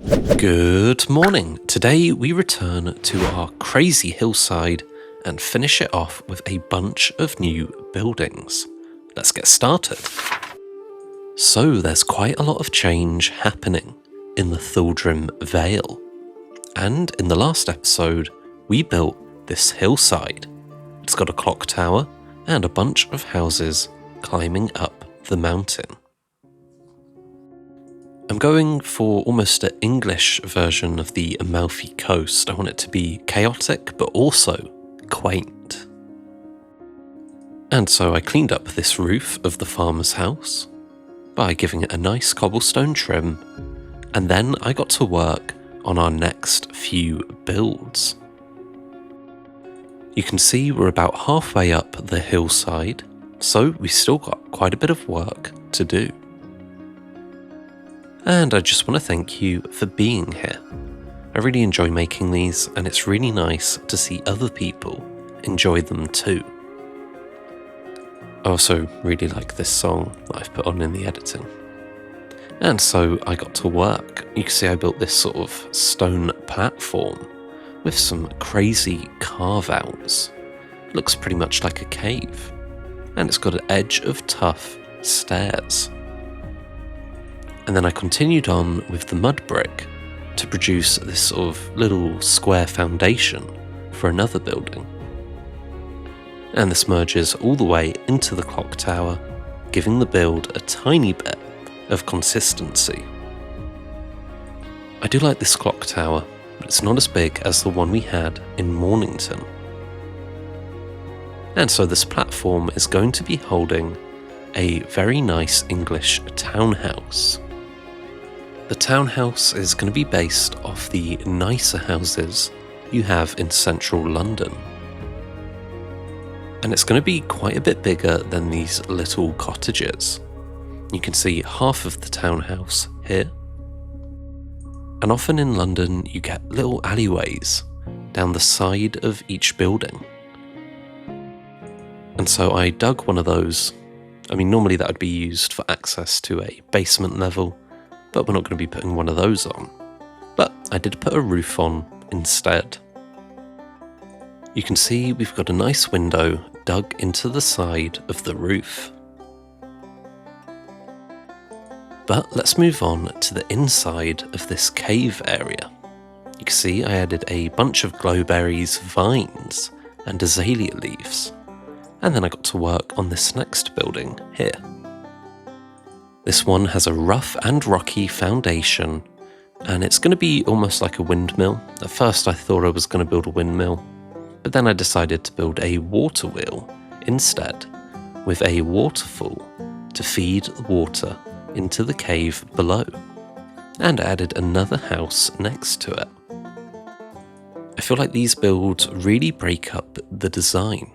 Good morning. Today we return to our crazy hillside and finish it off with a bunch of new buildings. Let's get started. So there's quite a lot of change happening in the Thaldrim Vale. And in the last episode, we built this hillside. It's got a clock tower and a bunch of houses climbing up the mountain. I'm going for almost an English version of the Amalfi Coast. I want it to be chaotic, but also quaint. And so I cleaned up this roof of the farmer's house by giving it a nice cobblestone trim, and then I got to work on our next few builds. You can see we're about halfway up the hillside, so we've still got quite a bit of work to do. And I just want to thank you for being here. I really enjoy making these, and it's really nice to see other people enjoy them too. I also really like this song that I've put on in the editing. And so I got to work. You can see I built this sort of stone platform with some crazy carve-outs. It looks pretty much like a cave, and it's got an edge of tough stairs. And then I continued on with the mud brick to produce this sort of little square foundation for another building. And this merges all the way into the clock tower, giving the build a tiny bit of consistency. I do like this clock tower, but it's not as big as the one we had in Mornington. And so this platform is going to be holding a very nice English townhouse. The townhouse is going to be based off the nicer houses you have in central London. And it's going to be quite a bit bigger than these little cottages. You can see half of the townhouse here. And often in London you get little alleyways down the side of each building. And so I dug one of those. I mean, normally that would be used for access to a basement level, but we're not going to be putting one of those on. But I did put a roof on instead. You can see we've got a nice window dug into the side of the roof. But let's move on to the inside of this cave area. You can see I added a bunch of glowberries, vines, and azalea leaves. And then I got to work on this next building here. This one has a rough and rocky foundation, and it's going to be almost like a windmill. At first I thought I was going to build a windmill, but then I decided to build a water wheel instead, with a waterfall to feed the water into the cave below, and added another house next to it. I feel like these builds really break up the design,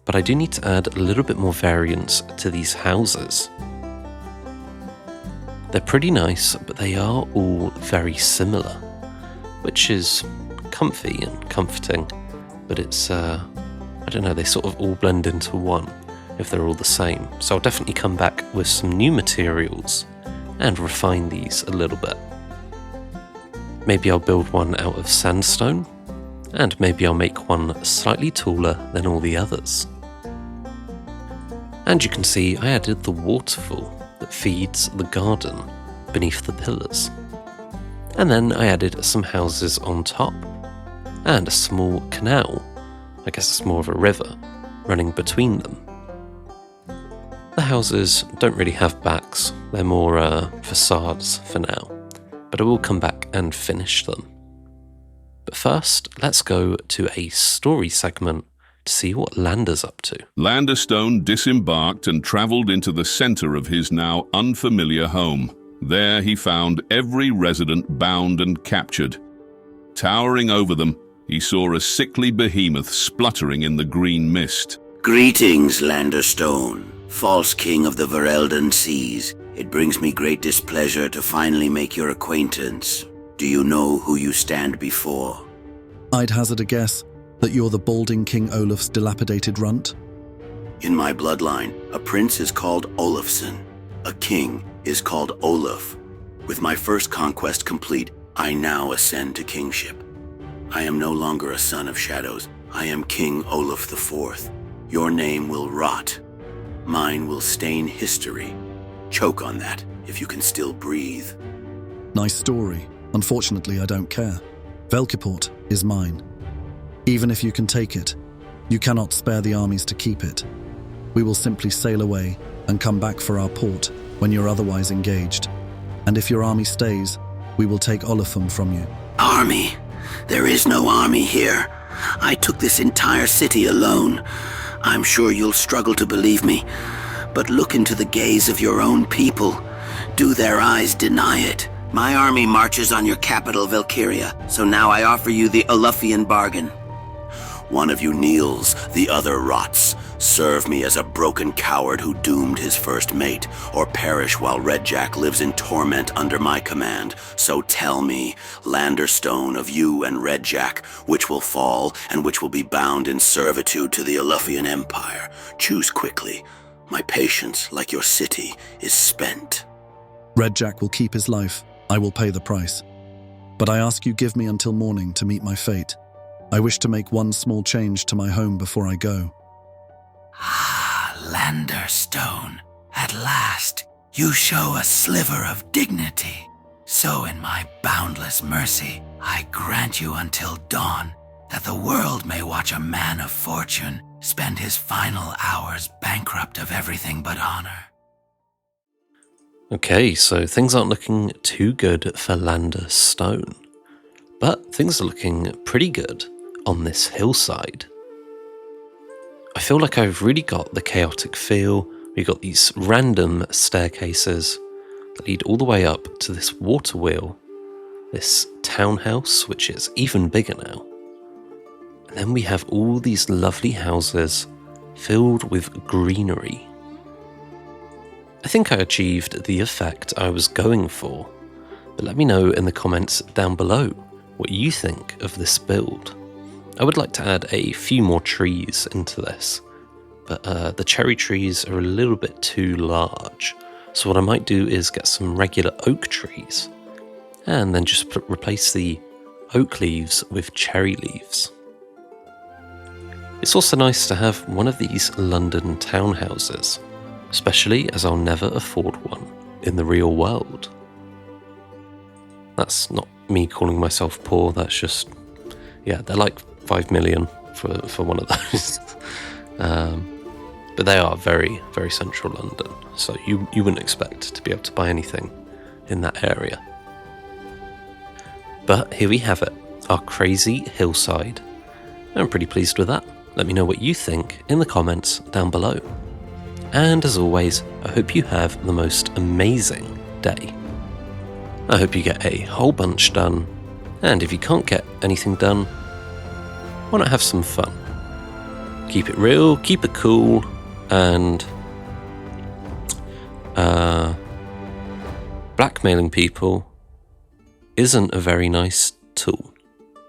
but I do need to add a little bit more variance to these houses. They're pretty nice, but they are all very similar, which is comfy and comforting, but it's, I don't know, they sort of all blend into one if they're all the same. So I'll definitely come back with some new materials and refine these a little bit. Maybe I'll build one out of sandstone, and maybe I'll make one slightly taller than all the others. And you can see I added the waterfall that feeds the garden beneath the pillars. And then I added some houses on top, and a small canal, I guess it's more of a river, running between them. The houses don't really have backs, they're more facades for now, but I will come back and finish them. But first, let's go to a story segment to see what Lander's up to. Landerstone disembarked and travelled into the centre of his now unfamiliar home. There he found every resident bound and captured. Towering over them, he saw a sickly behemoth spluttering in the green mist. Greetings, Landerstone, false king of the Verelden seas. It brings me great displeasure to finally make your acquaintance. Do you know who you stand before? I'd hazard a guess that you're the balding King Olaf's dilapidated runt? In my bloodline, a prince is called Olafsson. A king is called Olaf. With my first conquest complete, I now ascend to kingship. I am no longer a son of shadows. I am King Olaf IV. Your name will rot. Mine will stain history. Choke on that if you can still breathe. Nice story. Unfortunately, I don't care. Velkiport is mine. Even if you can take it, you cannot spare the armies to keep it. We will simply sail away and come back for our port when you're otherwise engaged. And if your army stays, we will take Olafum from you. Army? There is no army here. I took this entire city alone. I'm sure you'll struggle to believe me, but look into the gaze of your own people. Do their eyes deny it? My army marches on your capital, Valkyria, so now I offer you the Olufian bargain. One of you kneels, the other rots. Serve me as a broken coward who doomed his first mate, or perish while Red Jack lives in torment under my command. So tell me, Landerstone of you and Red Jack, which will fall and which will be bound in servitude to the Olufian Empire. Choose quickly. My patience, like your city, is spent. Red Jack will keep his life. I will pay the price. But I ask you give me until morning to meet my fate. I wish to make one small change to my home before I go. Ah, Landerstone. At last, you show a sliver of dignity. So in my boundless mercy, I grant you until dawn, that the world may watch a man of fortune spend his final hours bankrupt of everything but honor. Okay, so things aren't looking too good for Landerstone, but things are looking pretty good on this hillside. I feel like I've really got the chaotic feel. We've got these random staircases that lead all the way up to this water wheel, this townhouse, which is even bigger now. And then we have all these lovely houses filled with greenery. I think I achieved the effect I was going for, but let me know in the comments down below what you think of this build. I would like to add a few more trees into this, but the cherry trees are a little bit too large, so what I might do is get some regular oak trees, and then just replace the oak leaves with cherry leaves. It's also nice to have one of these London townhouses, especially as I'll never afford one in the real world. That's not me calling myself poor, that's just, yeah, they're like 5 million for one of those. But they are very, very central London, so you wouldn't expect to be able to buy anything in that area. But here we have it, our crazy hillside. I'm pretty pleased with that. Let me know what you think in the comments down below. And as always, I hope you have the most amazing day. I hope you get a whole bunch done, and if you can't get anything done, why not have some fun? Keep it real, keep it cool, and blackmailing people isn't a very nice tool.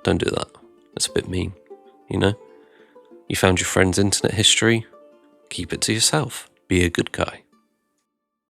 Don't do that. That's a bit mean, you know? You found your friend's internet history? Keep it to yourself. Be a good guy.